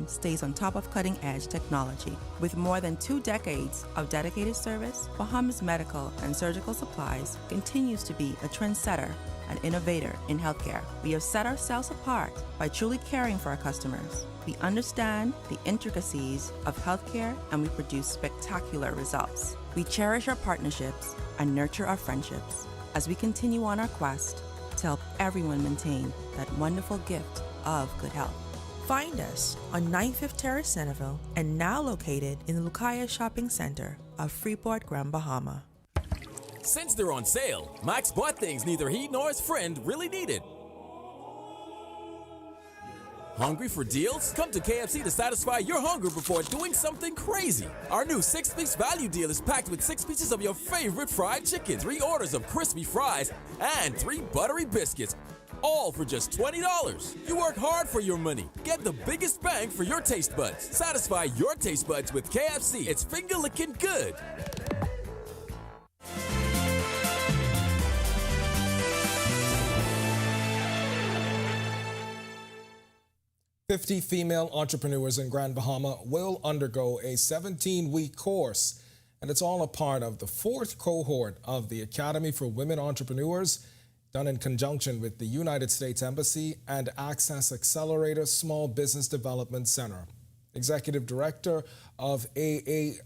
stays on top of cutting-edge technology. With more than 2 decades of dedicated service, Bahamas Medical and Surgical Supplies continues to be a trendsetter and innovator in healthcare. We have set ourselves apart by truly caring for our customers. We understand the intricacies of healthcare and we produce spectacular results. We cherish our partnerships and nurture our friendships as we continue on our quest to help everyone maintain that wonderful gift of good health. Find us on 95th Terrace, Centerville, and now located in the Lookahead Shopping Center of Freeport, Grand Bahama. Since they're on sale, Max bought things neither he nor his friend really needed. Hungry for deals? Come to KFC to satisfy your hunger before doing something crazy. Our new 6-piece value deal is packed with 6 pieces of your favorite fried chicken, 3 orders of crispy fries, and 3 buttery biscuits, all for just $20. You work hard for your money. Get the biggest bang for your taste buds. Satisfy your taste buds with KFC. It's finger-licking good. "50 female entrepreneurs in Grand Bahama will undergo a 17-week course, and it's all a part of the 4th cohort of the Academy for Women Entrepreneurs, done in conjunction with the United States Embassy and Access Accelerator Small Business Development Center. Executive Director of AASBDC,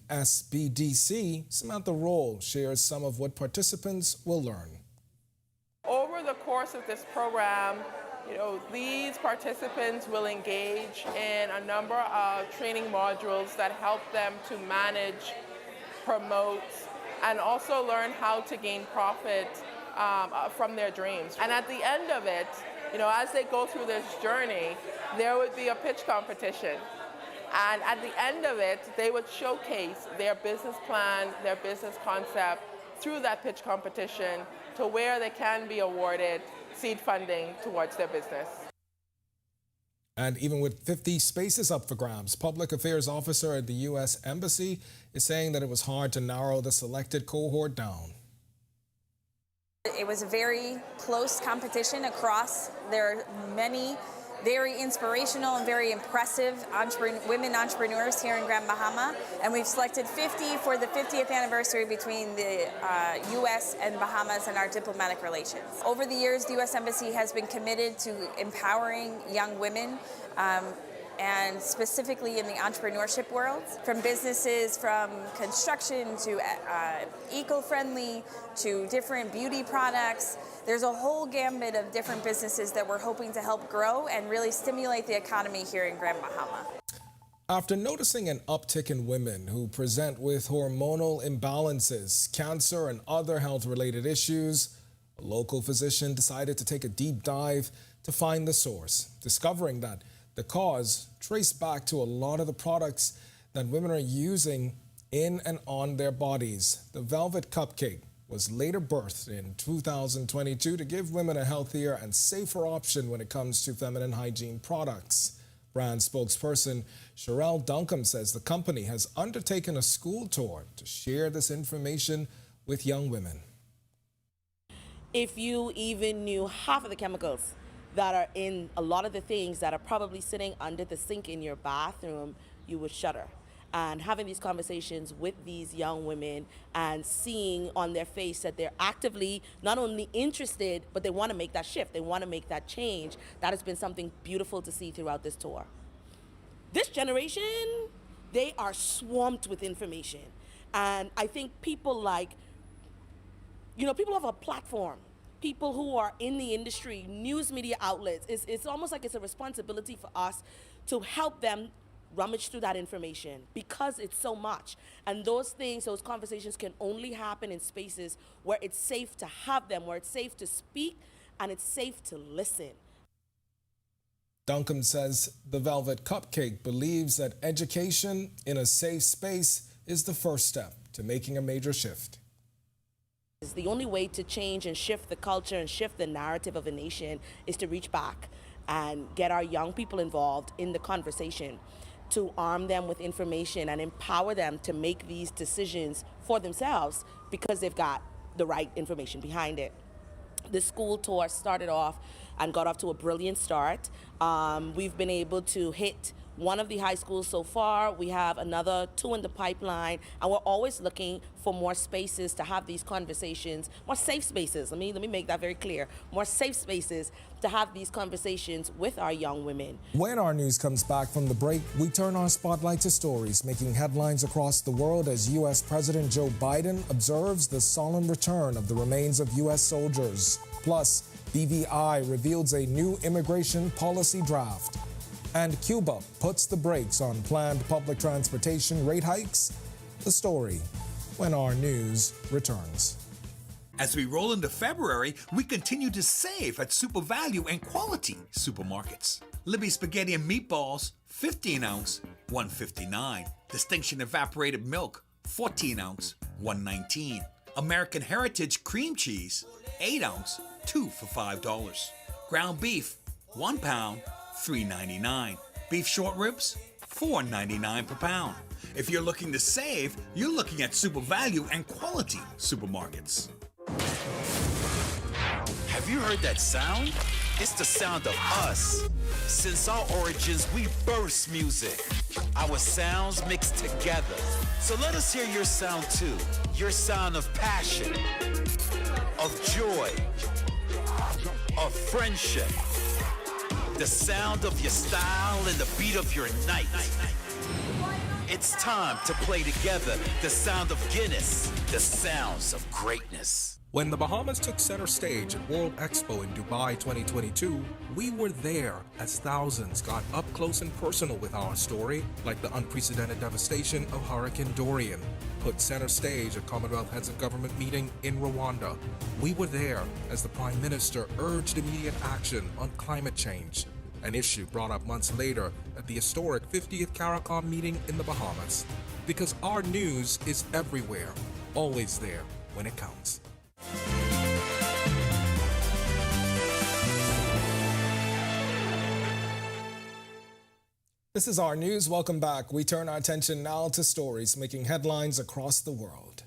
Samantha Roll, shares some of what participants will learn. Over the course of this program, these participants will engage in a number of training modules that help them to manage, promote, and also learn how to gain profit from their dreams. And at the end of it, as they go through this journey, there would be a pitch competition. And at the end of it, they would showcase their business plan, their business concept through that pitch competition to where they can be awarded seed funding towards their business. And even with 50 spaces up for grabs, Public Affairs Officer at the U.S. Embassy is saying that it was hard to narrow the selected cohort down. It was a very close competition across. There are many very inspirational and very impressive women entrepreneurs here in Grand Bahama, and we've selected 50 for the 50th anniversary between the U.S. and Bahamas and our diplomatic relations. Over the years, the U.S. Embassy has been committed to empowering young women, and specifically in the entrepreneurship world, from businesses from construction to eco-friendly to different beauty products. There's a whole gambit of different businesses that we're hoping to help grow and really stimulate the economy here in Grand Bahama. After noticing an uptick in women who present with hormonal imbalances, cancer, and other health-related issues, a local physician decided to take a deep dive to find the source, discovering that the cause traced back to a lot of the products that women are using in and on their bodies. The Velvet Cupcake was later birthed in 2022 to give women a healthier and safer option when it comes to feminine hygiene products. Brand spokesperson Sherelle Duncombe says the company has undertaken a school tour to share this information with young women. If you even knew half of the chemicals that are in a lot of the things that are probably sitting under the sink in your bathroom, you would shudder. And having these conversations with these young women and seeing on their face that they're actively not only interested, but they want to make that shift, they want to make that change, that has been something beautiful to see throughout this tour. This generation, they are swamped with information. And I think people people have a platform. People who are in the industry, news media outlets, it's almost like it's a responsibility for us to help them rummage through that information because it's so much. And those things, those conversations can only happen in spaces where it's safe to have them, where it's safe to speak and it's safe to listen. Duncombe says the Velvet Cupcake believes that education in a safe space is the first step to making a major shift. The only way to change and shift the culture and shift the narrative of a nation is to reach back and get our young people involved in the conversation, to arm them with information and empower them to make these decisions for themselves because they've got the right information behind it. The school tour started off and got off to a brilliant start. We've been able to hit one of the high schools so far. We have another 2 in the pipeline, and we're always looking for more spaces to have these conversations, more safe spaces. Let me make that very clear. More safe spaces to have these conversations with our young women. When our news comes back from the break, we turn our spotlight to stories making headlines across the world as U.S. President Joe Biden observes the solemn return of the remains of U.S. soldiers. Plus, BVI reveals a new immigration policy draft. And Cuba puts the brakes on planned public transportation rate hikes. The story when our news returns. As we roll into February, we continue to save at super value and quality supermarkets. Libby spaghetti and meatballs, 15-ounce, $1.59. Distinction evaporated milk, 14-ounce, $1.19. American Heritage cream cheese, 8-ounce, 2 for $5. Ground beef, 1 pound, $3.99. Beef short ribs, $4.99 per pound. If you're looking to save, you're looking at super value and quality supermarkets. Have you heard that sound? It's the sound of us. Since our origins, we burst music. Our sounds mixed together. So let us hear your sound too. Your sound of passion, of joy, of friendship. The sound of your style and the beat of your night. It's time to play together the sound of Guinness, the sounds of greatness. When the Bahamas took center stage at World Expo in Dubai 2022, we were there as thousands got up close and personal with our story, like the unprecedented devastation of Hurricane Dorian put center stage at Commonwealth Heads of Government meeting in Rwanda. We were there as the Prime Minister urged immediate action on climate change, an issue brought up months later at the historic 50th CARICOM meeting in the Bahamas. Because our news is everywhere, always there when it counts. This is our news. Welcome back. We turn our attention now to stories making headlines across the world.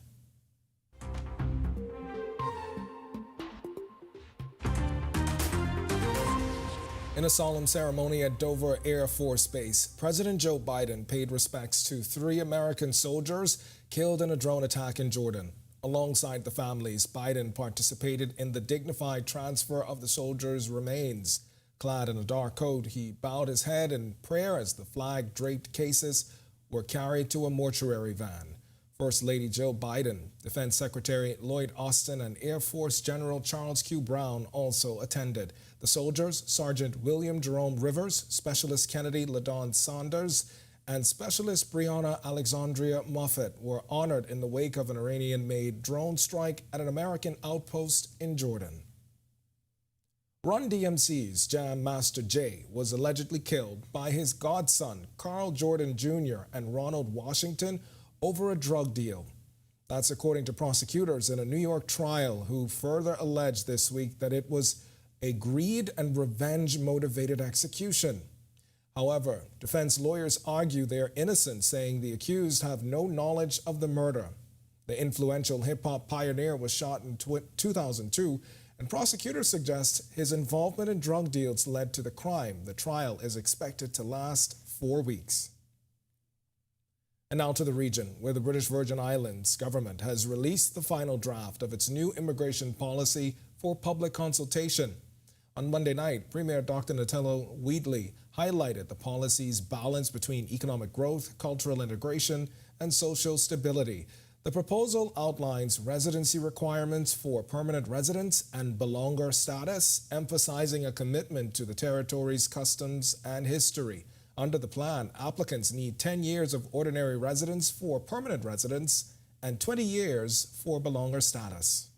In a solemn ceremony at Dover Air Force Base, President Joe Biden paid respects to 3 American soldiers killed in a drone attack in Jordan. Alongside the families, Biden participated in the dignified transfer of the soldiers' remains. Clad in a dark coat, he bowed his head in prayer as the flag-draped cases were carried to a mortuary van. First Lady Jill Biden, Defense Secretary Lloyd Austin, and Air Force General Charles Q. Brown also attended. The soldiers, Sergeant William Jerome Rivers, Specialist Kennedy LaDon Saunders, and Specialist Breonna Alexandria Moffett were honored in the wake of an Iranian-made drone strike at an American outpost in Jordan. Run DMC's Jam Master Jay was allegedly killed by his godson, Carl Jordan Jr. and Ronald Washington, over a drug deal. That's according to prosecutors in a New York trial who further alleged this week that it was a greed and revenge-motivated execution. However, defense lawyers argue they are innocent, saying the accused have no knowledge of the murder. The influential hip-hop pioneer was shot in 2002, and prosecutors suggest his involvement in drug deals led to the crime. The trial is expected to last 4 weeks. And now to the region, where the British Virgin Islands government has released the final draft of its new immigration policy for public consultation. On Monday night, Premier Dr. Natello Wheatley highlighted the policy's balance between economic growth, cultural integration, and social stability. The proposal outlines residency requirements for permanent residents and belonger status, emphasizing a commitment to the territory's customs and history. Under the plan, applicants need 10 years of ordinary residence for permanent residents and 20 years for belonger status.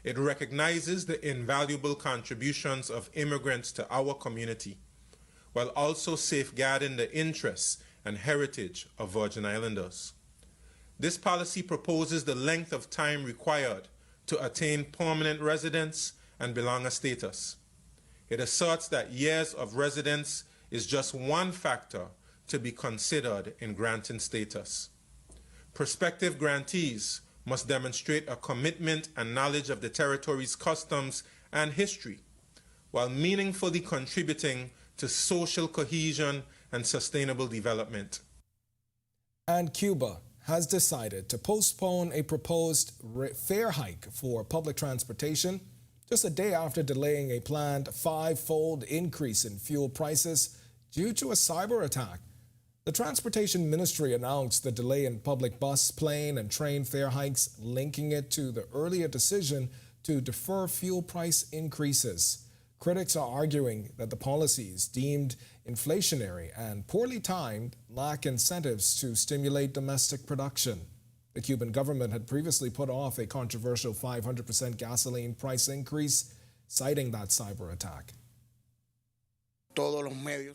It recognizes the invaluable contributions of immigrants to our community, while also safeguarding the interests and heritage of Virgin Islanders. This policy proposes the length of time required to attain permanent residence and belonger status. It asserts that years of residence is just one factor to be considered in granting status. Prospective grantees must demonstrate a commitment and knowledge of the territory's customs and history, while meaningfully contributing to social cohesion and sustainable development. And Cuba has decided to postpone a proposed fare hike for public transportation just a day after delaying a planned 5-fold increase in fuel prices due to a cyber attack. The Transportation Ministry announced the delay in public bus, plane, and train fare hikes, linking it to the earlier decision to defer fuel price increases. Critics are arguing that the policies, deemed inflationary and poorly timed, lack incentives to stimulate domestic production. The Cuban government had previously put off a controversial 500% gasoline price increase, citing that cyber attack.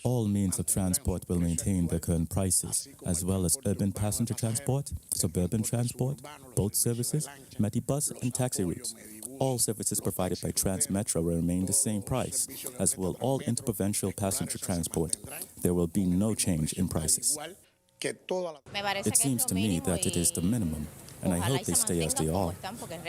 All means of transport will maintain their current prices, as well as urban passenger transport, suburban transport, boat services, Metibus, and taxi routes. All services provided by Transmetro will remain the same price, as will all interprovincial passenger transport. There will be no change in prices. It seems to me that it is the minimum, and I hope they stay as they are,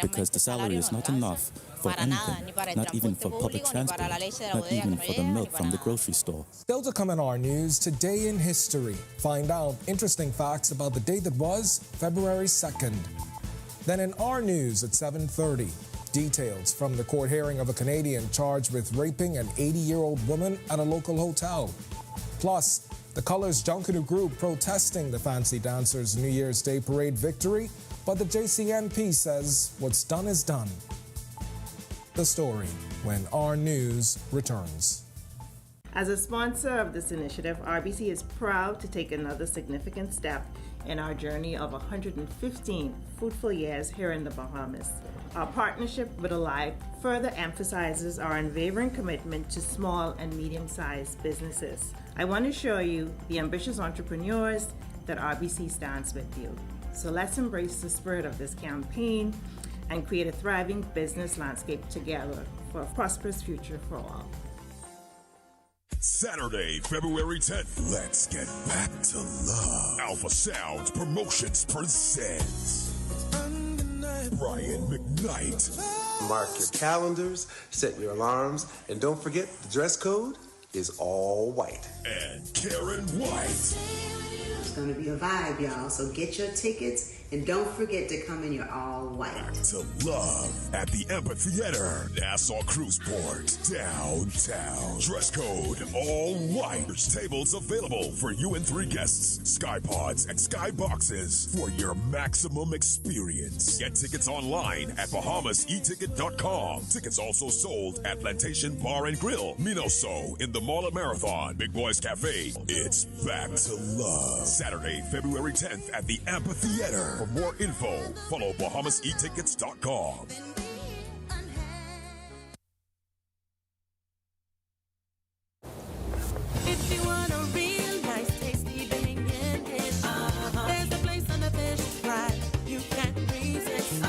because the salary is not enough for anything, not even for public transport, not even for the milk from the grocery store. Still to come in our news, today in history. Find out interesting facts about the day that was February 2nd. Then in our news at 7:30, details from the court hearing of a Canadian charged with raping an 80-year-old woman at a local hotel. Plus, the Colors Junkanoo group protesting the Fancy Dancers' New Year's Day parade victory, but the JCNP says what's done is done. The story when our news returns. As a sponsor of this initiative, RBC is proud to take another significant step in our journey of 115 fruitful years here in the Bahamas. Our partnership with Alive further emphasizes our unwavering commitment to small and medium-sized businesses. I want to show you the ambitious entrepreneurs that RBC stands with you. So let's embrace the spirit of this campaign and create a thriving business landscape together for a prosperous future for all. Saturday, February 10th. Let's get back to love. Alpha Sounds Promotions presents Brian McKnight. Mark your calendars, set your alarms, and don't forget the dress code is all white. And Karen White. It's going to be a vibe, y'all, so get your tickets and don't forget to come in your all white. Back to love at the Amphitheater, Nassau Cruiseport, downtown. Dress code all white. There's tables available for you and 3 guests. Skypods and skyboxes for your maximum experience. Get tickets online at BahamasEticket.com. Tickets also sold at Plantation Bar and Grill, Minoso, in the Mall of Marathon, Big Boys Cafe. It's back to love. Saturday, February 10th at the Amphitheater. For more info, follow BahamasEtickets.com. If you want a real nice, tasty Bahamian dish, there's a place on the fish fry you can't resist.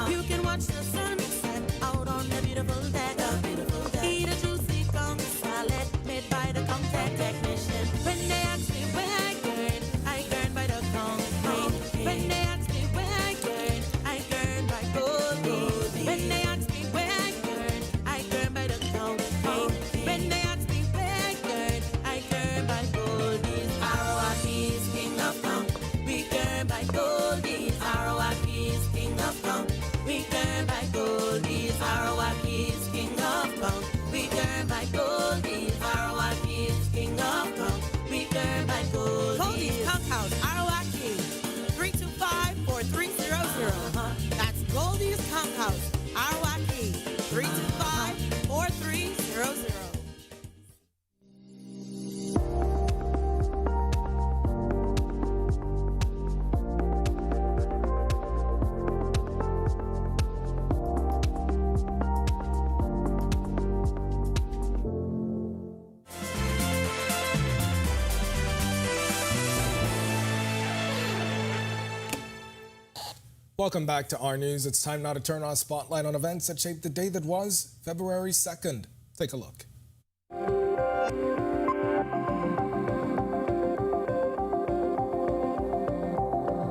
You can watch the sunset out on the beautiful deck. Eat a juicy conch salad made by the contact technician. When they ask me where I learn by the conch. When they ask me where I learn by gold. When they ask me where I learn by the conch. When they ask me where I learn by goldies. Arawaki is king of conch. We learn by goldies. Arawaki is king of conch. We learn by goldies. Arawaki is king of conch. We learn by goldies. Arawaki is king of conch. We learn by goldies. Goldies Conch House, Arawaki, 325-4300. That's Goldies Conch House, Arawaki, 325-4300. Welcome back to our news. It's time now to turn our spotlight on events that shaped the day that was February 2nd. Take a look.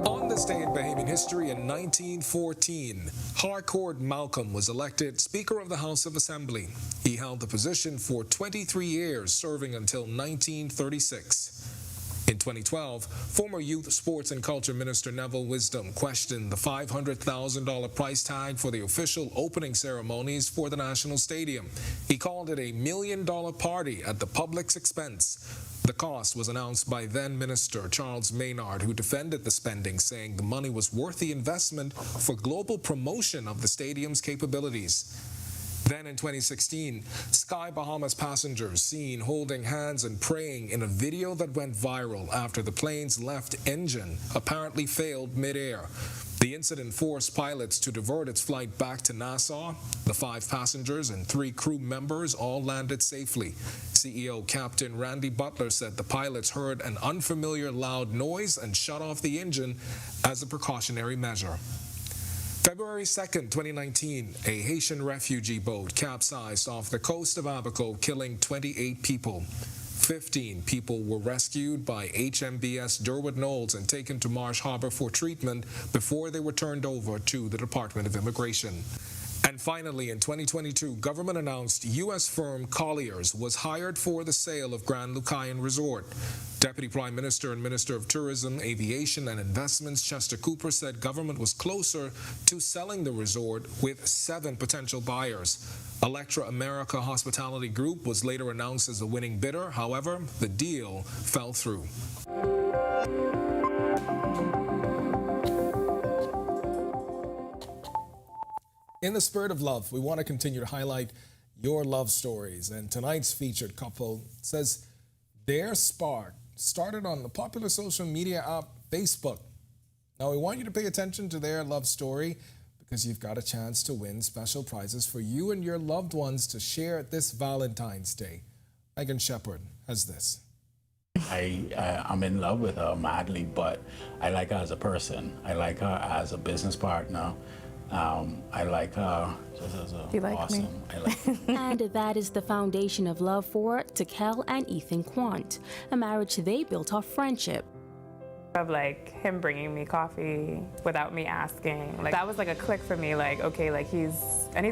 On this day in Bahamian history in 1914, Harcourt Malcolm was elected Speaker of the House of Assembly. He held the position for 23 years, serving until 1936. In 2012, former Youth, Sports and Culture Minister Neville Wisdom questioned the $500,000 price tag for the official opening ceremonies for the National Stadium. He called it a $1 million party at the public's expense. The cost was announced by then Minister Charles Maynard, who defended the spending, saying the money was worth the investment for global promotion of the stadium's capabilities. Then in 2016, Sky Bahamas passengers seen holding hands and praying in a video that went viral after the plane's left engine apparently failed midair. The incident forced pilots to divert its flight back to Nassau. The 5 passengers and 3 crew members all landed safely. CEO Captain Randy Butler said the pilots heard an unfamiliar loud noise and shut off the engine as a precautionary measure. February 2nd, 2019, a Haitian refugee boat capsized off the coast of Abaco, killing 28 people. 15 people were rescued by HMBS Durwood Knowles and taken to Marsh Harbor for treatment before they were turned over to the Department of Immigration. And finally, in 2022, government announced U.S. firm Colliers was hired for the sale of Grand Lucayan Resort. Deputy Prime Minister and Minister of Tourism, Aviation and Investments Chester Cooper said government was closer to selling the resort with 7 potential buyers. Electra America Hospitality Group was later announced as the winning bidder. However, the deal fell through. In the spirit of love, we want to continue to highlight your love stories. And tonight's featured couple says their spark started on the popular social media app Facebook. Now, we want you to pay attention to their love story because you've got a chance to win special prizes for you and your loved ones to share this Valentine's Day. Megan Shepard has this. I'm in love with her madly, but I like her as a person. I like her as a business partner. I like her just as a awesome. And that is the foundation of love for Takel and Ethan Quant, a marriage they built off friendship. Of like him bringing me coffee without me asking, like that was like a click for me. Like, okay, like he's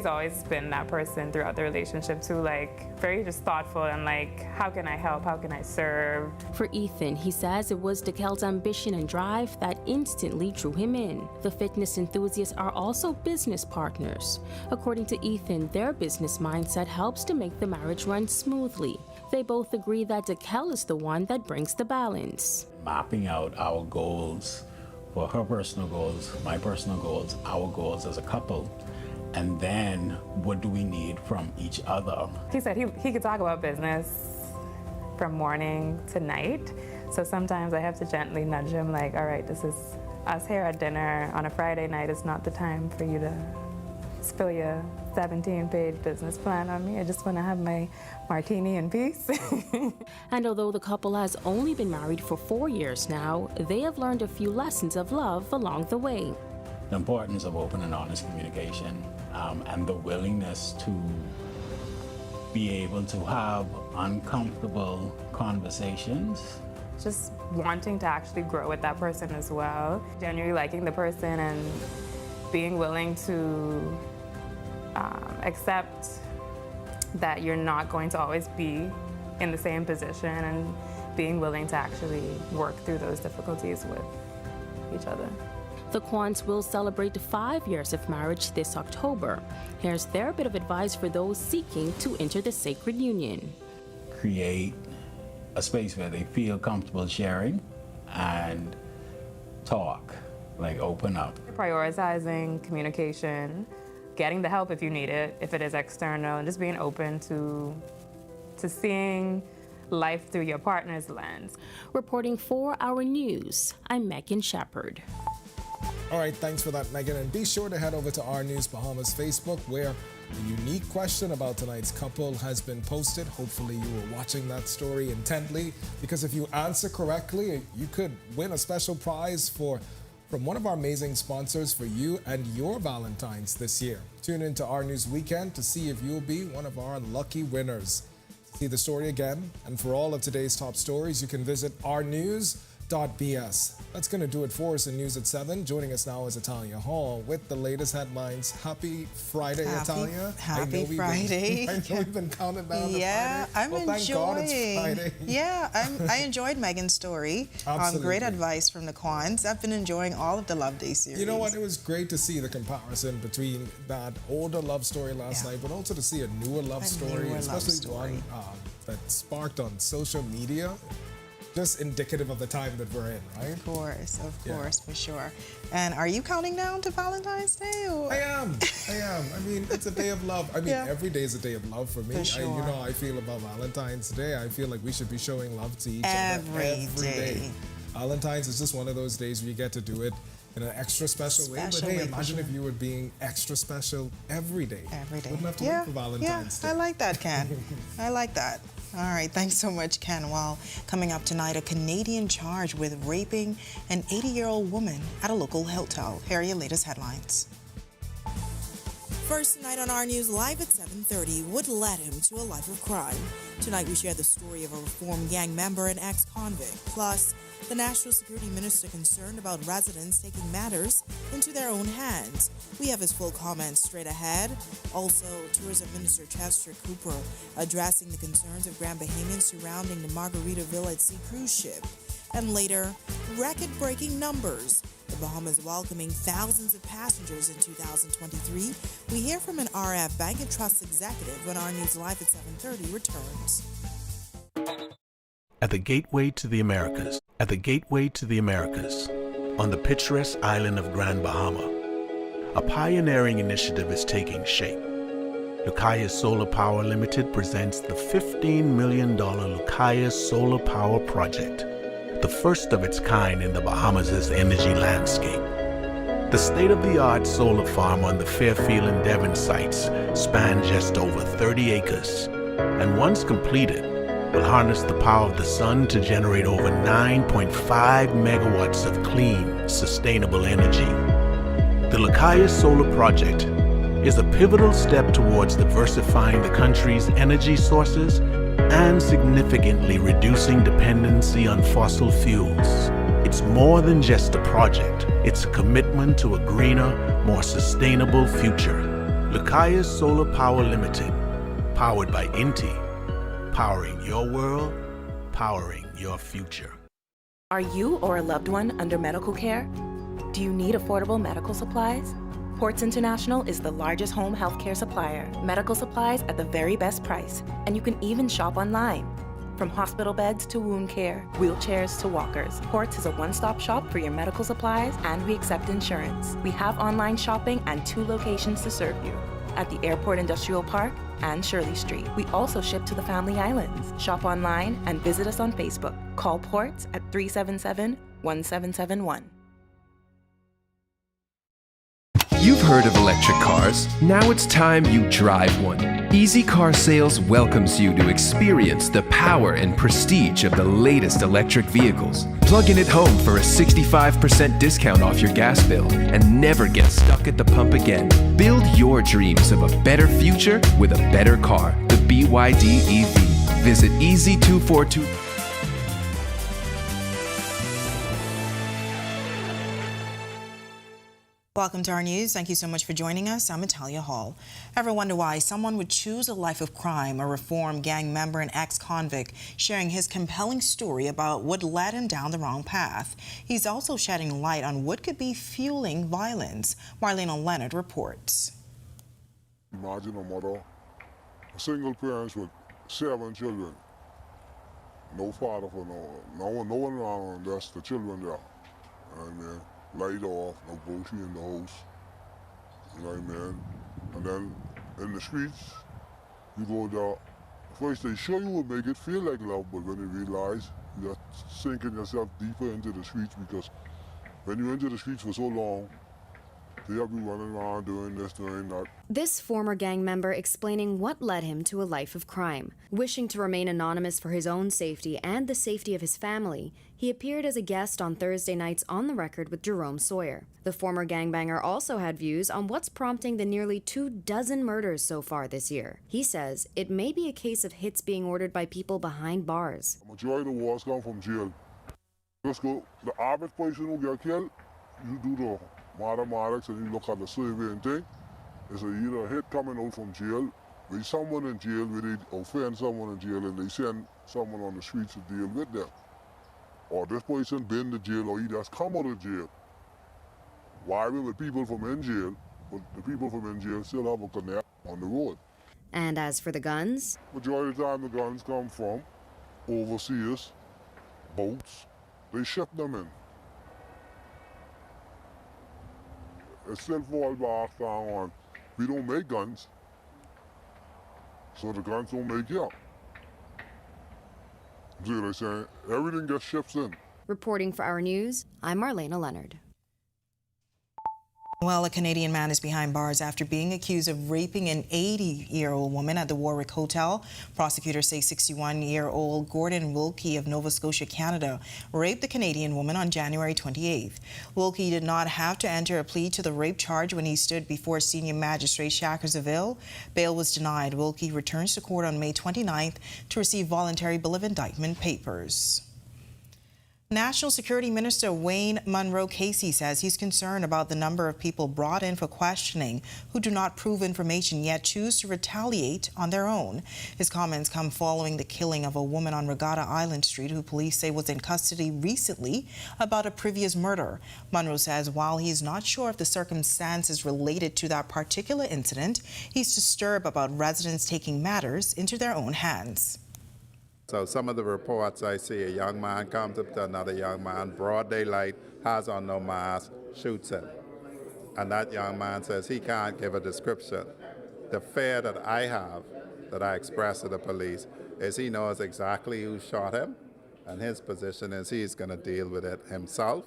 always been that person throughout the relationship too, like very just thoughtful and like, how can I help, how can I serve? For Ethan, he says it was Takel's ambition and drive that instantly drew him in. The fitness enthusiasts are also business partners. According to Ethan, their business mindset helps to make the marriage run smoothly. They both agree that Takel is the one that brings the balance. Mapping out our goals, for her personal goals, my personal goals, our goals as a couple, and then what do we need from each other. He said he could talk about business from morning to night, so sometimes I have to gently nudge him like, all right, this is us here at dinner on a Friday night. It's not the time for you to spill your 17-page business plan on me. I just want to have my martini in peace. And although the couple has only been married for 4 years now, they have learned a few lessons of love along the way. The importance of open and honest communication and the willingness to be able to have uncomfortable conversations. Just wanting to actually grow with that person as well. Genuinely liking the person and being willing to accept that you're not going to always be in the same position and being willing to actually work through those difficulties with each other. The Quants will celebrate 5 years of marriage this October. Here's their bit of advice for those seeking to enter the sacred union. Create a space where they feel comfortable sharing and talk, like open up. Prioritizing communication, getting the help if you need it, if it is external, and just being open to seeing life through your partner's lens. Reporting for Our News, I'm Megan Shepard. All right, thanks for that, Megan. And be sure to head over to Our News Bahamas Facebook, where a unique question about tonight's couple has been posted. Hopefully you were watching that story intently, because if you answer correctly, you could win a special prize from one of our amazing sponsors for you and your Valentines this year. Tune into Our News Weekend to see if you'll be one of our lucky winners. See the story again, and for all of today's top stories, you can visit ournews.bs. ournews.bs. That's going to do it for us in News at 7. Joining us now is Italia Hall with the latest headlines. Happy Friday, Italia. Happy Friday. I know we've been counting down to Friday. I'm enjoying. Thank God it's Friday. Yeah, I enjoyed Megan's story. Great advice from the Quans. I've been enjoying all of the Love Day series. You know what? It was great to see the comparison between that older love story last night, but also to see a newer love story, especially one that sparked on social media. Just indicative of the time that we're in, right? Of course, for sure. And are you counting down to Valentine's Day? Or? I am. I mean, it's a day of love. I mean, every day is a day of love for me. For sure. I feel about Valentine's Day. I feel like we should be showing love to each other every day. Valentine's is just one of those days where you get to do it in an extra special way. But hey, imagine if you were being extra special every day. Every day. Wouldn't have to wait for Valentine's Day. I like that, Ken. I like that. All right, thanks so much, Ken. Well, coming up tonight, a Canadian charged with raping an 80-year-old woman at a local hotel. Here are your latest headlines. First tonight on Our News Live at 7:30, what led him to a life of crime? Tonight we share the story of a reformed gang member and ex-convict. Plus, the National Security Minister concerned about residents taking matters into their own hands. We have his full comments straight ahead. Also, Tourism Minister Chester Cooper addressing the concerns of Grand Bahamians surrounding the Margaritaville at Sea cruise ship. And later, record-breaking numbers. The Bahamas welcoming thousands of passengers in 2023. We hear from an RF Bank and Trust executive when Our News Live at 7:30 returns. At the gateway to the Americas, on the picturesque island of Grand Bahama, a pioneering initiative is taking shape. Lucaya Solar Power Limited presents the $15 million Lucaya Solar Power Project, the first of its kind in the Bahamas' energy landscape. The state-of-the-art solar farm on the Fairfield and Devon sites spans just over 30 acres, and once completed, will harness the power of the sun to generate over 9.5 megawatts of clean, sustainable energy. The Lucaya Solar Project is a pivotal step towards diversifying the country's energy sources and significantly reducing dependency on fossil fuels. It's more than just a project. It's a commitment to a greener, more sustainable future. Lucaya Solar Power Limited, powered by Inti, powering your world, powering your future. Are you or a loved one under medical care? Do you need affordable medical supplies? Ports International is the largest home healthcare supplier. Medical supplies at the very best price, and you can even shop online. From hospital beds to wound care, wheelchairs to walkers, Ports is a one-stop shop for your medical supplies, and we accept insurance. We have online shopping and 2 locations to serve you, at the Airport Industrial Park and Shirley Street. We also ship to the Family Islands. Shop online and visit us on Facebook. Call Ports at 377-1771. You've heard of electric cars. Now it's time you drive one. Easy Car Sales welcomes you to experience the power and prestige of the latest electric vehicles. Plug in at home for a 65% discount off your gas bill and never get stuck at the pump again. Build your dreams of a better future with a better car, the BYD EV. Visit Easy242. Welcome to Our News. Thank you so much for joining us. I'm Italia Hall. Ever wonder why someone would choose a life of crime? A reformed gang member and ex-convict sharing his compelling story about what led him down the wrong path. He's also shedding light on what could be fueling violence. Marlena Leonard reports. Imagine a mother, a single parent with 7 children. No father for no one around, just the children there. And light off, no bullshit in the house, you know what I mean? And then in the streets, you go there, first they show you would make it feel like love, but when you realize you're sinking yourself deeper into the streets, because when you're into the streets for so long, they have you running around doing this, doing that. This former gang member explaining what led him to a life of crime. Wishing to remain anonymous for his own safety and the safety of his family, he appeared as a guest on Thursday night's On the Record with Jerome Sawyer. The former gangbanger also had views on what's prompting the nearly 24 murders so far this year. He says it may be a case of hits being ordered by people behind bars. The majority of the wars come from jail. Let's go. The average person who get killed, you do the mathematics and you look at the survey and thing. It's either a hit coming out from jail, with someone in jail, where they offend someone in jail and they send someone on the streets to deal with them. Or this person been to jail or he just come out of jail. Why with people from in jail, but the people from in jail still have a connect on the road. And as for the guns? Majority of the time the guns come from overseas, boats, they ship them in. It still falls back down on, we don't make guns, so the guns don't make here. See what I'm saying? Everything gets shipped in. Reporting for Our News, I'm Marlena Leonard. Well, a Canadian man is behind bars after being accused of raping an 80-year-old woman at the Warwick Hotel. Prosecutors say 61-year-old Gordon Wilkie of Nova Scotia, Canada, raped the Canadian woman on January 28th. Wilkie did not have to enter a plea to the rape charge when he stood before senior magistrate Shaka Zaville. Bail was denied. Wilkie returns to court on May 29th to receive voluntary bill of indictment papers. National Security Minister Wayne Munro Casey says he's concerned about the number of people brought in for questioning who do not prove information yet choose to retaliate on their own. His comments come following the killing of a woman on Regatta Island Street who police say was in custody recently about a previous murder. Munro says while he's not sure if the circumstances related to that particular incident, he's disturbed about residents taking matters into their own hands. So some of the reports I see, a young man comes up to another young man, broad daylight, has on no mask, shoots him. And that young man says he can't give a description. The fear that I have, that I express to the police, is he knows exactly who shot him, and his position is he's going to deal with it himself.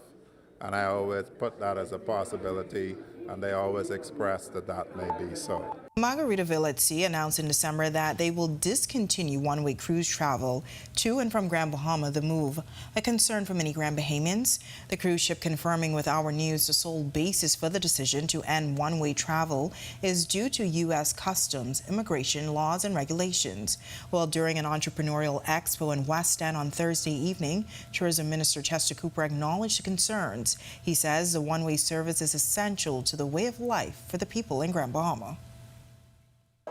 And I always put that as a possibility, and they always express that that may be so. Margaritaville at Sea announced in December that they will discontinue one-way cruise travel to and from Grand Bahama, the move a concern for many Grand Bahamians. The cruise ship confirming with Our News the sole basis for the decision to end one-way travel is due to U.S. customs, immigration laws and regulations. Well, during an entrepreneurial expo in West End on Thursday evening, Tourism Minister Chester Cooper acknowledged the concerns. He says the one-way service is essential to the way of life for the people in Grand Bahama.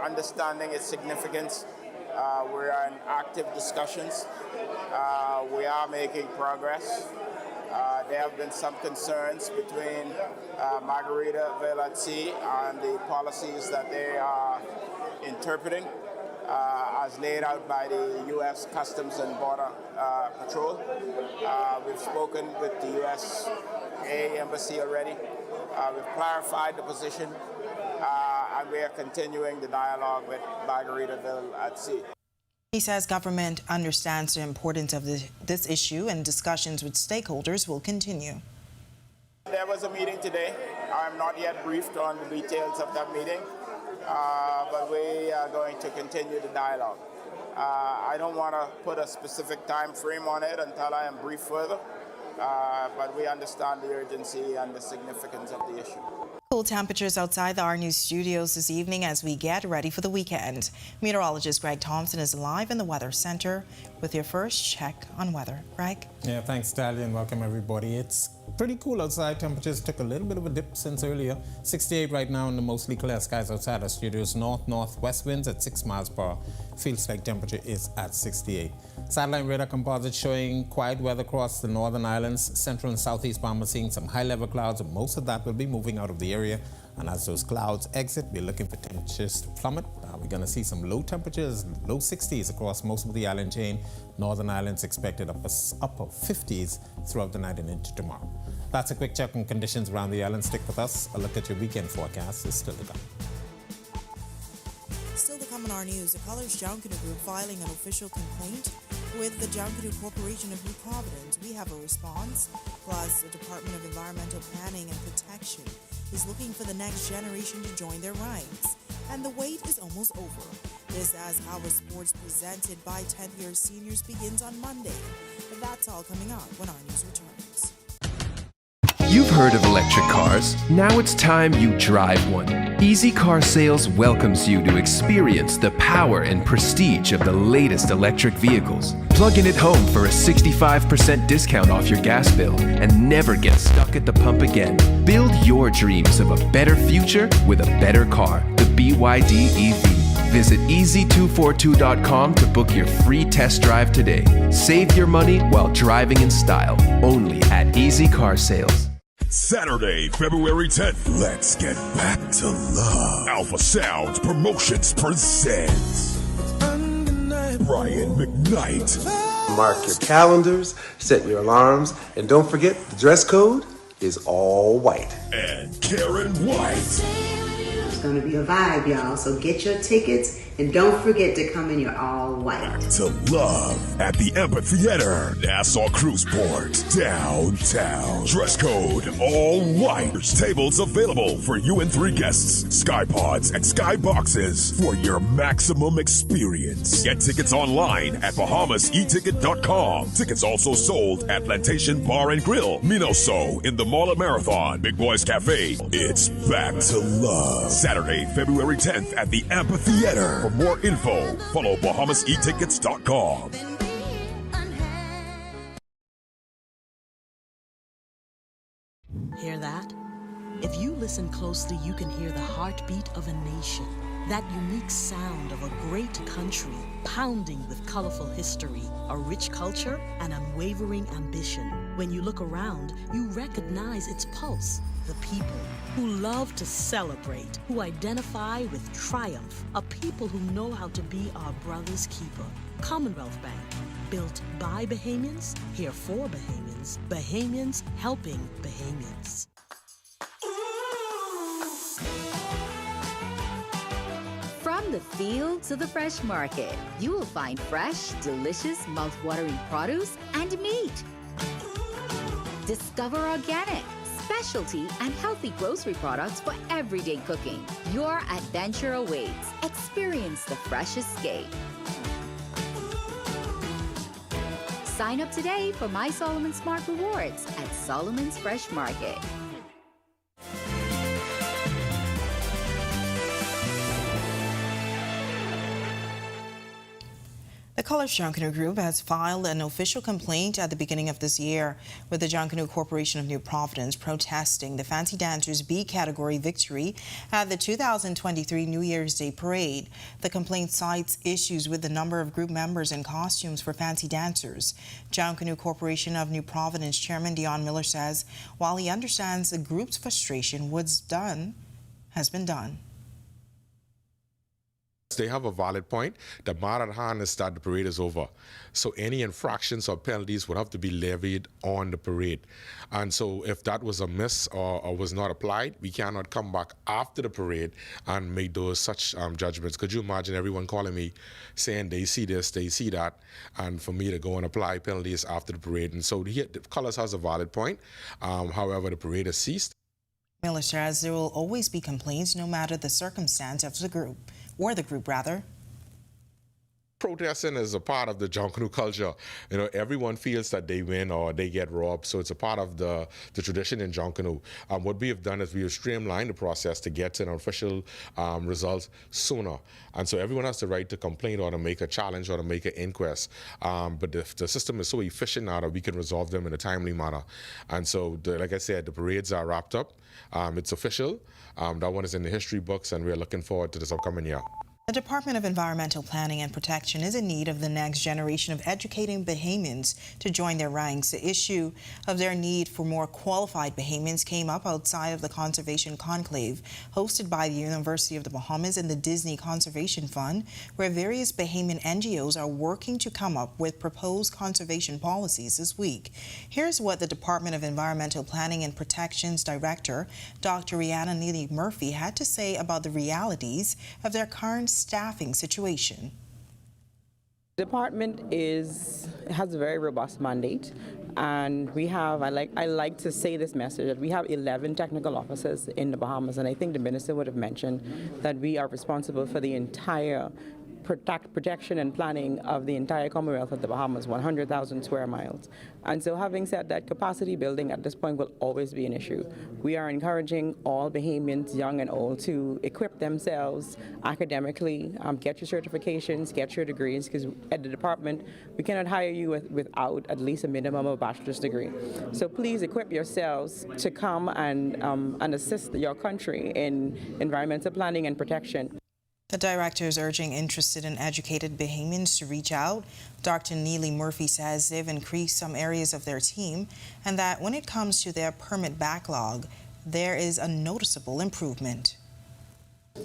Understanding its significance, we are in active discussions. We are making progress. There have been some concerns between Margaritaville at Sea and the policies that they are interpreting as laid out by the U.S. Customs and Border Patrol. We've spoken with the U.S. Embassy already. We've clarified the position. And we are continuing the dialogue with Margaritaville at Sea. He says government understands the importance of this issue and discussions with stakeholders will continue. There was a meeting today. I'm not yet briefed on the details of that meeting, but we are going to continue the dialogue. I don't want to put a specific time frame on it until I am briefed further, but we understand the urgency and the significance of the issue. Cool temperatures outside the Our News studios this evening as we get ready for the weekend. Meteorologist Greg Thompson is live in the Weather Center with your first check on weather. Greg? Yeah, thanks, Talia, and welcome everybody. It's pretty cool outside. Temperatures took a little bit of a dip since earlier. 68 right now in the mostly clear skies outside our studios. North-northwest winds at 6 miles per hour. Feels like temperature is at 68. Satellite radar composite showing quiet weather across the northern islands. Central and southeast Bahama seeing some high-level clouds, and most of that will be moving out of the area. And as those clouds exit, we're looking for temperatures to plummet. We're going to see some low temperatures, low 60s across most of the island chain. Northern islands expected upper 50s throughout the night and into tomorrow. That's a quick check on conditions around the island. Stick with us. A look at your weekend forecast is still to come. Still to come on Our News, the Colors Junkanoo Group filing an official complaint with the Junkanoo Corporation of New Providence. We have a response. Plus, the Department of Environmental Planning and Protection is looking for the next generation to join their ranks. And the wait is almost over. This as Our Sports presented by 10th year seniors begins on Monday. That's all coming up when Our News returns. You've heard of electric cars. Now it's time you drive one. Easy Car Sales welcomes you to experience the power and prestige of the latest electric vehicles. Plug in at home for a 65% discount off your gas bill and never get stuck at the pump again. Build your dreams of a better future with a better car, the BYD EV. Visit easy242.com to book your free test drive today. Save your money while driving in style, only at Easy Car Sales. Saturday, February 10th. Let's get back to love. Alpha Sounds Promotions presents Brian McKnight. Mark your calendars, set your alarms, and don't forget the dress code is all white. And Karen White. It's going to be a vibe, y'all, so get your tickets and don't forget to come in your all white. To love at the Amphitheater, Nassau Cruise Port, downtown. Dress code all white. Tables available for you and 3 guests. Skypods and skyboxes for your maximum experience. Get tickets online at BahamasEticket.com. Tickets also sold at Plantation Bar and Grill, Minoso, in the Mall of Marathon, Big Boys Cafe. It's back to love. Saturday, February 10th at the Amphitheater. For more info, follow BahamasEtickets.com. Hear that? If you listen closely, you can hear the heartbeat of a nation. That unique sound of a great country, pounding with colorful history, a rich culture, and unwavering ambition. When you look around, you recognize its pulse. The people who love to celebrate, who identify with triumph, a people who know how to be our brother's keeper. Commonwealth Bank, built by Bahamians, here for Bahamians, Bahamians helping Bahamians. From the field to the fresh market, you will find fresh, delicious, mouth-watering produce and meat. Discover organic, specialty, and healthy grocery products for everyday cooking. Your adventure awaits. Experience the fresh escape. Sign up today for My Solomon Smart Rewards at Solomon's Fresh Market. The Colors Junkanoo Group has filed an official complaint at the beginning of this year with the Junkanoo Corporation of New Providence protesting the Fancy Dancers B category victory at the 2023 New Year's Day Parade. The complaint cites issues with the number of group members in costumes for Fancy Dancers. Junkanoo Corporation of New Providence Chairman Dion Miller says while he understands the group's frustration, what's done has been done. They have a valid point. The matter at hand is that the parade is over. So any infractions or penalties would have to be levied on the parade. And so if that was a miss or was not applied, we cannot come back after the parade and make those such judgments. Could you imagine everyone calling me saying they see this, they see that, and for me to go and apply penalties after the parade? And so the Colors has a valid point. However, the parade has ceased. Miller says there will always be complaints no matter the circumstance of the group. Or the group, rather. Protesting is a part of the Junkanoo culture. You know, everyone feels that they win or they get robbed, so it's a part of the tradition in Junkanoo. What we have done is we have streamlined the process to get to an official result sooner. And so everyone has the right to complain or to make a challenge or to make an inquest. But the system is so efficient now that we can resolve them in a timely manner. And so, like I said, the parades are wrapped up. It's official. That one is in the history books, and we're looking forward to this upcoming year. The Department of Environmental Planning and Protection is in need of the next generation of educating Bahamians to join their ranks. The issue of their need for more qualified Bahamians came up outside of the Conservation Conclave hosted by the University of the Bahamas and the Disney Conservation Fund, where various Bahamian NGOs are working to come up with proposed conservation policies this week. Here's what the Department of Environmental Planning and Protection's Director, Dr. Rihanna Neely Murphy, had to say about the realities of their current staffing situation. The department has a very robust mandate, and we have, I like to say this message, that we have 11 technical officers in the Bahamas, and I think the minister would have mentioned that we are responsible for the entire protection and planning of the entire Commonwealth of the Bahamas, 100,000 square miles. And so having said that, capacity building at this point will always be an issue. We are encouraging all Bahamians, young and old, to equip themselves academically, get your certifications, get your degrees, because at the department, we cannot hire you without at least a minimum of a bachelor's degree. So please equip yourselves to come and assist your country in environmental planning and protection. The director is urging interested and educated Bahamians to reach out. Dr. Neely Murphy says they've increased some areas of their team and that when it comes to their permit backlog, there is a noticeable improvement.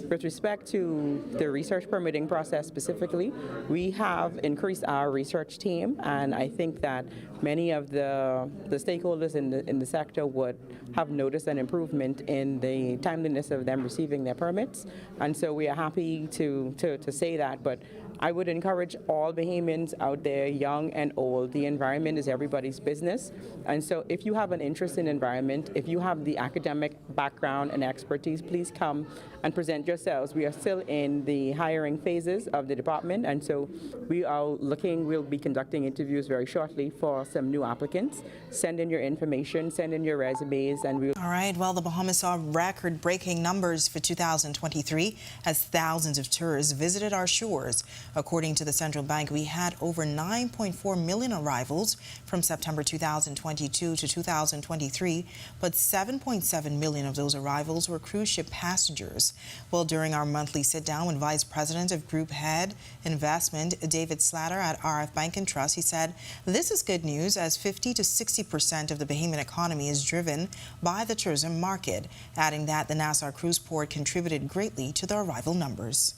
With respect to the research permitting process specifically, we have increased our research team, and I think that many of the stakeholders in the sector would have noticed an improvement in the timeliness of them receiving their permits, and so we are happy to say that. But I would encourage all Bahamians out there, young and old, the environment is everybody's business, and so if you have an interest in environment, if you have the academic background and expertise, please come and present yourselves. We are still in the hiring phases of the department, and so we'll be conducting interviews very shortly for some new applicants. Send in your information, send in your resumes, and we'll... All right, well, the Bahamas saw record-breaking numbers for 2023 as thousands of tourists visited our shores. According to the central bank, we had over 9.4 million arrivals from September 2022 to 2023, but 7.7 million of those arrivals were cruise ship passengers. Well, during our monthly sit-down with Vice President of Group Head Investment, David Slatter at RF Bank and Trust, he said, this is good news as 50 to 60% of the Bahamian economy is driven by the tourism market, adding that the Nassau Cruise Port contributed greatly to the arrival numbers.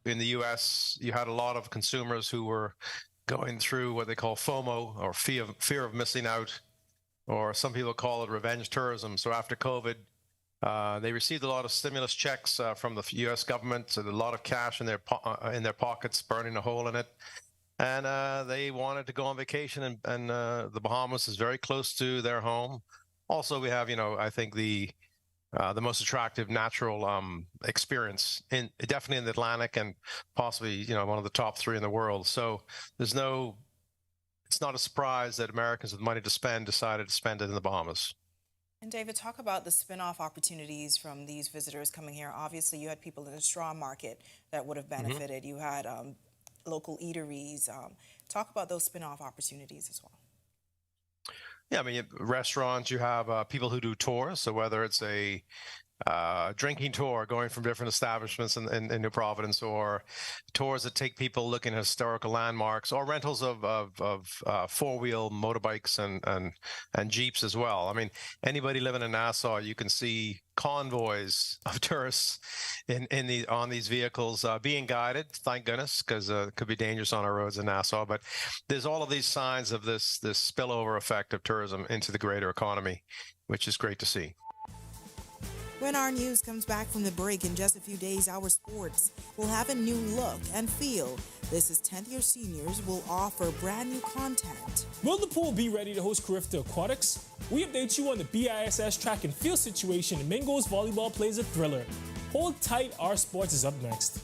In the U.S., you had a lot of consumers who were going through what they call FOMO, or fear of missing out, or some people call it revenge tourism. So after COVID, they received a lot of stimulus checks from the U.S. government, so a lot of cash in their pockets, burning a hole in it. And they wanted to go on vacation, and the Bahamas is very close to their home. Also, we have, I think the most attractive natural experience, definitely in the Atlantic, and possibly, one of the top 3 in the world. So it's not a surprise that Americans with money to spend decided to spend it in the Bahamas. And David, talk about the spin-off opportunities from these visitors coming here. Obviously, you had people in the straw market that would have benefited. You had local eateries. Talk about those spin-off opportunities as well. Yeah, I mean, restaurants, you have people who do tours. So whether it's a drinking tour going from different establishments in New Providence, or tours that take people looking at historical landmarks, or rentals of four-wheel motorbikes and Jeeps as well. I mean, anybody living in Nassau, you can see convoys of tourists on these vehicles being guided, thank goodness, because it could be dangerous on our roads in Nassau. But there's all of these signs of this spillover effect of tourism into the greater economy, which is great to see. When our news comes back from the break in just a few days, our sports will have a new look and feel. This is 10th year seniors will offer brand new content. Will the pool be ready to host Carifta Aquatics? We update you on the BISS track and field situation, and Mingo's volleyball plays a thriller. Hold tight, our sports is up next.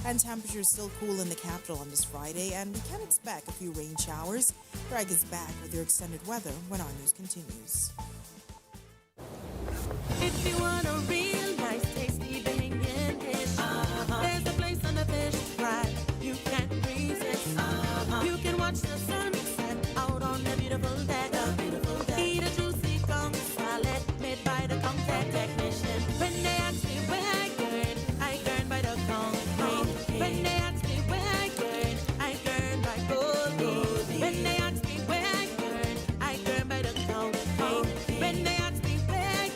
And temperatures still cool in the capital on this Friday, and we can expect a few rain showers. Greg is back with your extended weather when our news continues. If you want a real nice, tasty Bahamian dish, there's a place on the fish fry you can't resist. You can watch the sunset out on the beautiful deck. Eat a juicy conch salad made by the contact technician. When they ask me where I earn by the conch. When they ask me where I earn by goldie. When they ask me where I earn by the conch. When they ask me where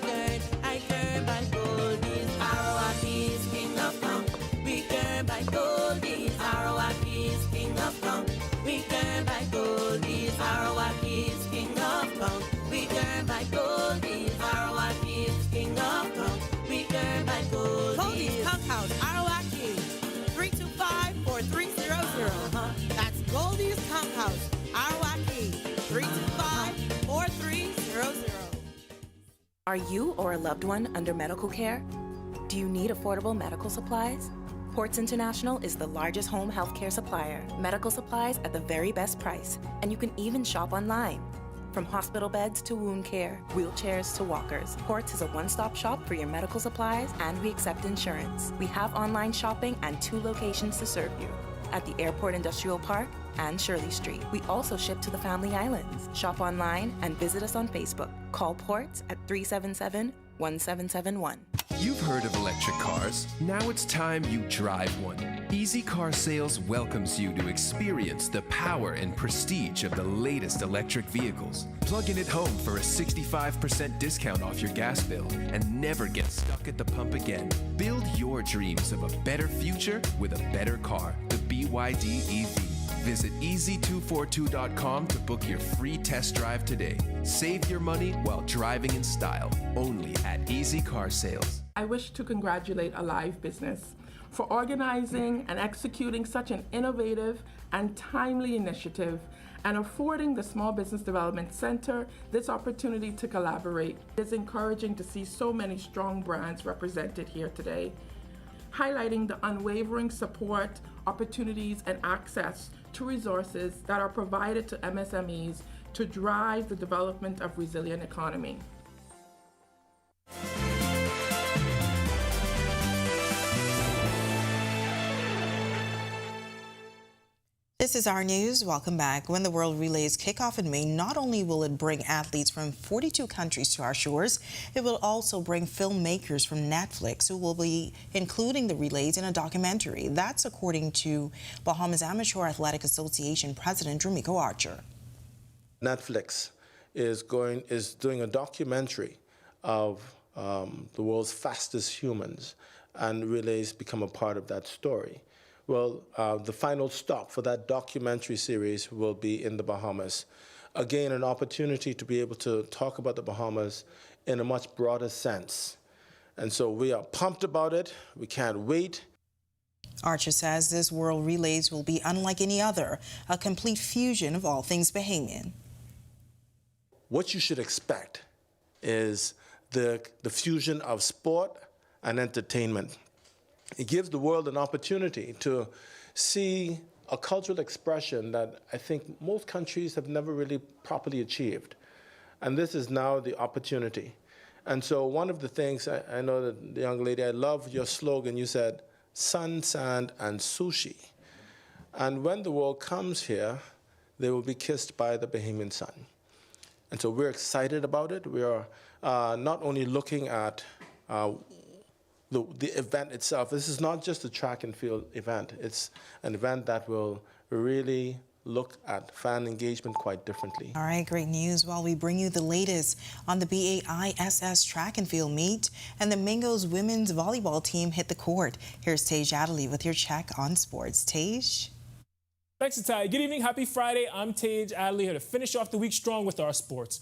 I earn by Goldies. Arawaki is king of conch. We earn by Goldies. Arawaki is king of conch. We earn by Goldies. Arawaki is king of conch. We earn by Goldies. Arawaki is king of conch. We earn by Goldies. Goldies Conch House, Arawaki, 325-4300. That's Goldies Conch House, Arawaki, 325-4300. Are you or a loved one under medical care? Do you need affordable medical supplies? Ports International is the largest home healthcare supplier, medical supplies at the very best price, and you can even shop online. From hospital beds to wound care, wheelchairs to walkers, Ports is a one-stop shop for your medical supplies, and we accept insurance. We have online shopping and 2 locations to serve you, at the Airport Industrial Park and Shirley Street. We also ship to the Family Islands. Shop online and visit us on Facebook. Call Ports at 377-1771. You've heard of electric cars. Now it's time you drive one. Easy Car Sales welcomes you to experience the power and prestige of the latest electric vehicles. Plug in at home for a 65% discount off your gas bill and never get stuck at the pump again. Build your dreams of a better future with a better car, the BYD EV. Visit easy242.com to book your free test drive today. Save your money while driving in style, only at Easy Car Sales. I wish to congratulate Alive Business for organizing and executing such an innovative and timely initiative and affording the Small Business Development Center this opportunity to collaborate. It's encouraging to see so many strong brands represented here today, highlighting the unwavering support, opportunities, and access to resources that are provided to MSMEs to drive the development of resilient economy. This is our news. Welcome back. When the World Relays kick off in May, not only will it bring athletes from 42 countries to our shores, it will also bring filmmakers from Netflix who will be including the relays in a documentary. That's according to Bahamas Amateur Athletic Association President Drumiko Archer. Netflix is doing a documentary of the world's fastest humans, and relays become a part of that story. Well, the final stop for that documentary series will be in the Bahamas. Again, an opportunity to be able to talk about the Bahamas in a much broader sense. And so we are pumped about it. We can't wait. Archer says this World Relays will be unlike any other, a complete fusion of all things Bahamian. What you should expect is the fusion of sport and entertainment. It gives the world an opportunity to see a cultural expression that I think most countries have never really properly achieved. And this is now the opportunity. And so one of the things, I know that the young lady, I love your slogan. You said, sun, sand, and sushi. And when the world comes here, they will be kissed by the Bahamian sun. And so we're excited about it. We are not only looking at the event itself. This is not just a track and field event. It's an event that will really look at fan engagement quite differently. All right, great news. While we bring you the latest on the BAISS track and field meet, and the Mingos women's volleyball team hit the court. Here's Tej Adderley with your check on sports. Tej? Thanks, Atai. Good evening. Happy Friday. I'm Tej Adderley here to finish off the week strong with our sports.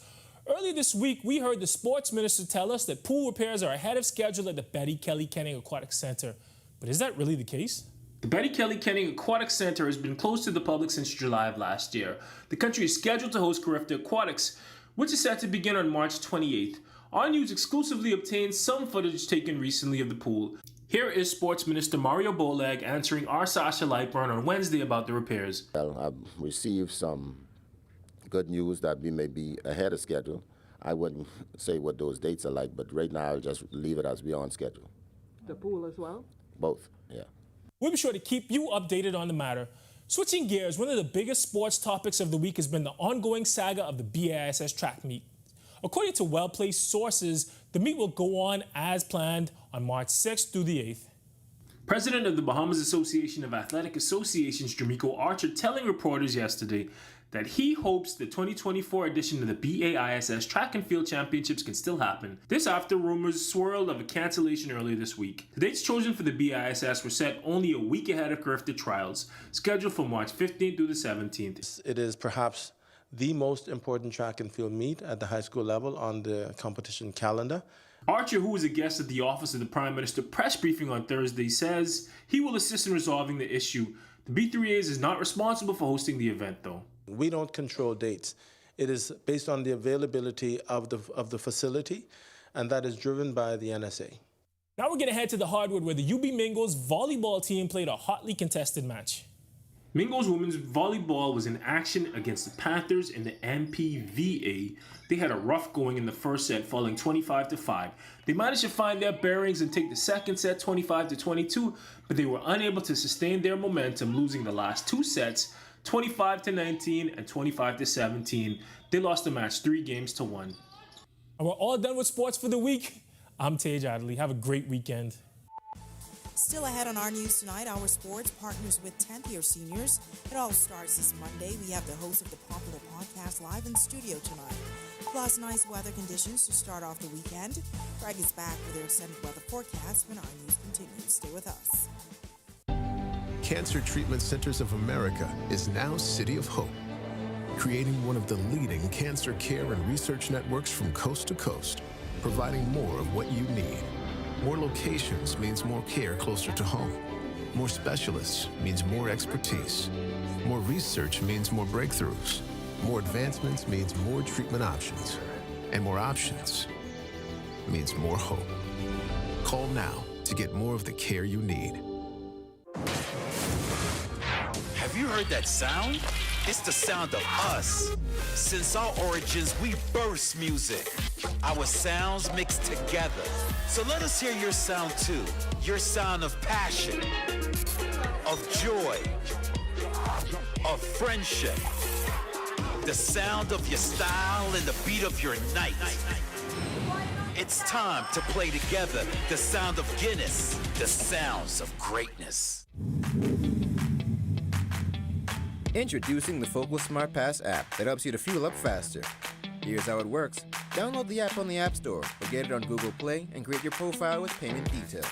Earlier this week, we heard the sports minister tell us that pool repairs are ahead of schedule at the Betty Kelly Kenning Aquatic Center. But is that really the case? The Betty Kelly Kenning Aquatic Center has been closed to the public since July of last year. The country is scheduled to host Carifta Aquatics, which is set to begin on March 28th. Our News exclusively obtained some footage taken recently of the pool. Here is Sports Minister Mario Bolag answering our Sasha Lightburn on Wednesday about the repairs. Well, I've received some good news that we may be ahead of schedule. I wouldn't say what those dates are like, but right now I'll just leave it as we're on schedule. The pool as well? Both, yeah. We'll be sure to keep you updated on the matter. Switching gears, one of the biggest sports topics of the week has been the ongoing saga of the BAISS track meet. According to well-placed sources, the meet will go on as planned on March 6th through the 8th. President of the Bahamas Association of Athletic Associations, Drumiko Archer, telling reporters yesterday that he hopes the 2024 edition of the BAISS Track and Field Championships can still happen. This after rumors swirled of a cancellation earlier this week. The dates chosen for the BAISS were set only a week ahead of Carifta trials, scheduled for March 15th through the 17th. It is perhaps the most important track and field meet at the high school level on the competition calendar. Archer, who was a guest at the Office of the Prime Minister press briefing on Thursday, says he will assist in resolving the issue. The B3As is not responsible for hosting the event, though. We don't control dates. It is based on the availability of the facility, and that is driven by the NSA. Now we're going to head to the hardwood where the UB Mingos volleyball team played a hotly contested match. Mingos women's volleyball was in action against the Panthers in the MPVA. They had a rough going in the first set, falling 25-5. They managed to find their bearings and take the second set 25-22, but they were unable to sustain their momentum, losing the last two sets 25-19 and 25-17. They lost the match 3-1. And we're all done with sports for the week. I'm Tej Adley. Have a great weekend. Still ahead on our news tonight, our sports partners with 10th year seniors. It all starts this Monday. We have the host of the popular podcast live in studio tonight. Plus nice weather conditions to start off the weekend. Greg is back with your extended weather forecast when our news continues. Stay with us. Cancer Treatment Centers of America is now City of Hope, creating one of the leading cancer care and research networks from coast to coast, providing more of what you need. More locations means more care closer to home. More specialists means more expertise. More research means more breakthroughs. More advancements means more treatment options. And more options means more hope. Call now to get more of the care you need. Have you heard that sound? It's the sound of us. Since our origins, we burst music. Our sounds mixed together. So let us hear your sound too. Your sound of passion, of joy, of friendship. The sound of your style and the beat of your night. It's time to play together the sound of Guinness, the sounds of greatness. Introducing the Focal Smart Pass app that helps you to fuel up faster. Here's how it works. Download the app on the App Store or get it on Google Play and create your profile with payment details.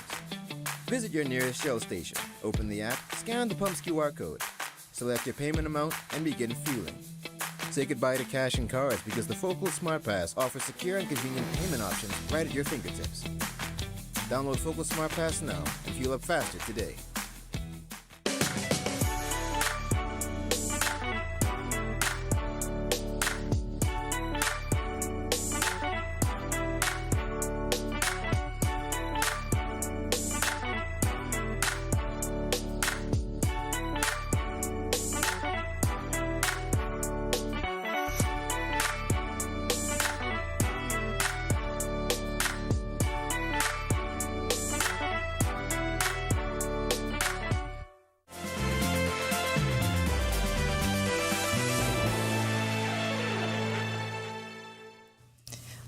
Visit your nearest Shell station, open the app, scan the pump's QR code, select your payment amount, and begin fueling. Say goodbye to cash and cards because the Focal Smart Pass offers secure and convenient payment options right at your fingertips. Download Focal Smart Pass now and fuel up faster today.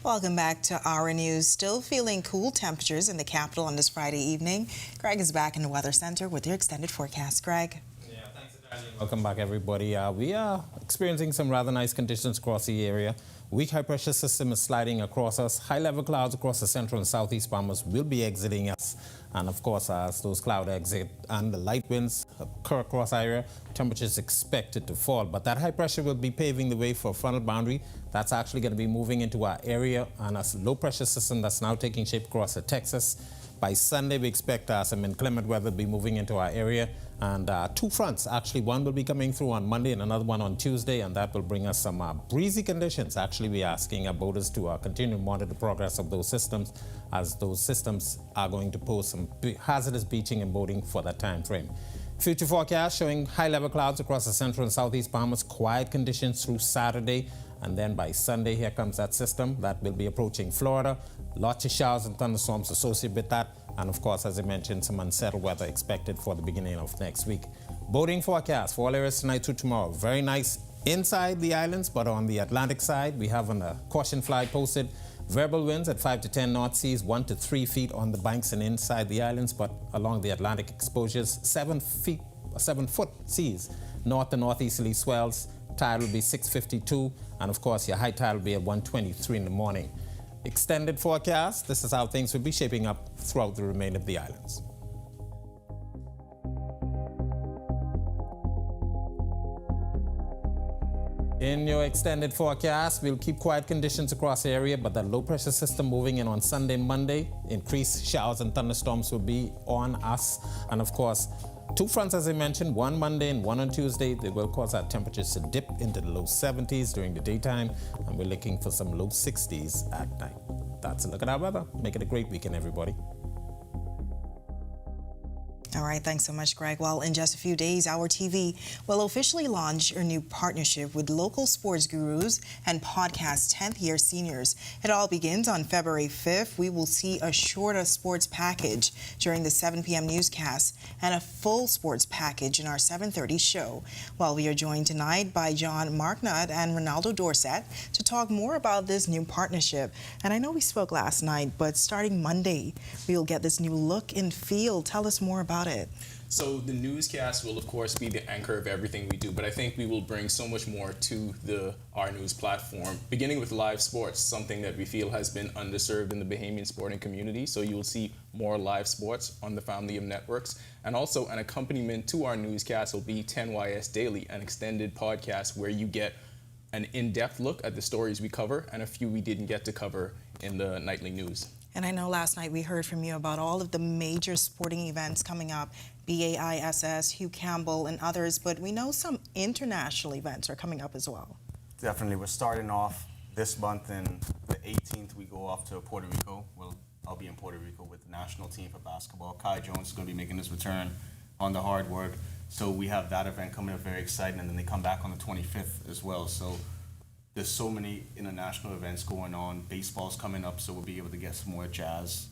Welcome back to Our News. Still feeling cool temperatures in the capital on this Friday evening. Greg is back in the Weather Center with your extended forecast. Greg. Yeah, thanks, Italian. Welcome back, everybody. We are experiencing some rather nice conditions across the area. Weak high pressure system is sliding across us. High level clouds across the central and southeast Bahamas will be exiting us. And of course, as those clouds exit and the light winds occur across our area, temperatures expected to fall. But that high pressure will be paving the way for a frontal boundary. That's actually going to be moving into our area, and a low pressure system that's now taking shape across Texas. By Sunday, we expect some inclement weather to be moving into our area. And two fronts, actually, one will be coming through on Monday and another one on Tuesday, and that will bring us some breezy conditions. Actually, we're asking our boaters to continue to monitor the progress of those systems, as those systems are going to pose some hazardous beaching and boating for that time frame. Future forecast showing high-level clouds across the central and southeast Bahamas, quiet conditions through Saturday, and then by Sunday, here comes that system that will be approaching Florida. Lots of showers and thunderstorms associated with that. And of course, as I mentioned, some unsettled weather expected for the beginning of next week. Boating forecast for all areas tonight to tomorrow. Very nice inside the islands, but on the Atlantic side, we have a caution flag posted. Variable winds at 5 to 10 knot seas, 1 to 3 feet on the banks and inside the islands, but along the Atlantic exposures, 7 foot seas. North and northeasterly swells. Tide will be 6:52, and of course, your high tide will be at 1:23 in the morning. Extended forecast, this is how things will be shaping up throughout the remainder of the islands. In your extended forecast, we'll keep quiet conditions across the area, but that low pressure system moving in on Sunday, Monday, increased showers and thunderstorms will be on us. And of course, two fronts, as I mentioned, one Monday and one on Tuesday. They will cause our temperatures to dip into the low 70s during the daytime, and we're looking for some low 60s at night. That's a look at our weather. Make it a great weekend, everybody. All right, thanks so much, Greg. Well, in just a few days, Our TV will officially launch a new partnership with local sports gurus and podcast 10th year seniors. It all begins on February 5th. We will see a shorter sports package during the 7 p.m. newscast and a full sports package in our 7:30 show. Well, we are joined tonight by John Marknott and Ronaldo Dorset to talk more about this new partnership. And I know we spoke last night, but starting Monday, we'll get this new look and feel. Tell us more about it. So the newscast will, of course, be the anchor of everything we do, but I think we will bring so much more to the Our News platform, beginning with live sports, something that we feel has been underserved in the Bahamian sporting community. So you will see more live sports on the family of networks. And also an accompaniment to our newscast will be 10YS Daily, an extended podcast where you get an in-depth look at the stories we cover and a few we didn't get to cover in the nightly news. And I know last night we heard from you about all of the major sporting events coming up, BAISS, Hugh Campbell, and others, but we know some international events are coming up as well. Definitely. We're starting off this month, and the 18th we go off to Puerto Rico. I'll be in Puerto Rico with the national team for basketball. Kai Jones is going to be making his return on the hard work. So we have that event coming up, very exciting, and then they come back on the 25th as well. So there's so many international events going on. Baseball's coming up, so we'll be able to get some more jazz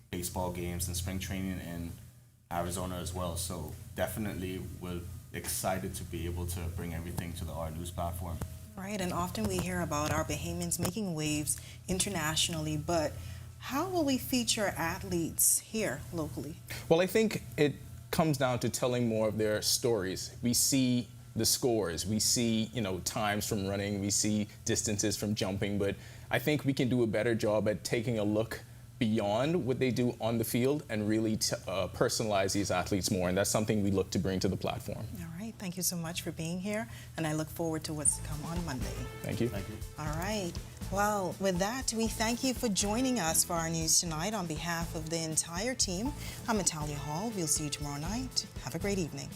baseball games and spring training in Arizona as well. So definitely we're excited to be able to bring everything to the Our News platform. Right, and often we hear about our Bahamians making waves internationally, but how will we feature athletes here locally? Well, I think it comes down to telling more of their stories. We see the scores, we see, times from running, we see distances from jumping, but I think we can do a better job at taking a look beyond what they do on the field and really personalize these athletes more, and that's something we look to bring to the platform. All right, thank you so much for being here, and I look forward to what's to come on Monday. Thank you. Thank you. All right, well, with that, we thank you for joining us for our news tonight. On behalf of the entire team, I'm Natalia Hall. We'll see you tomorrow night. Have a great evening.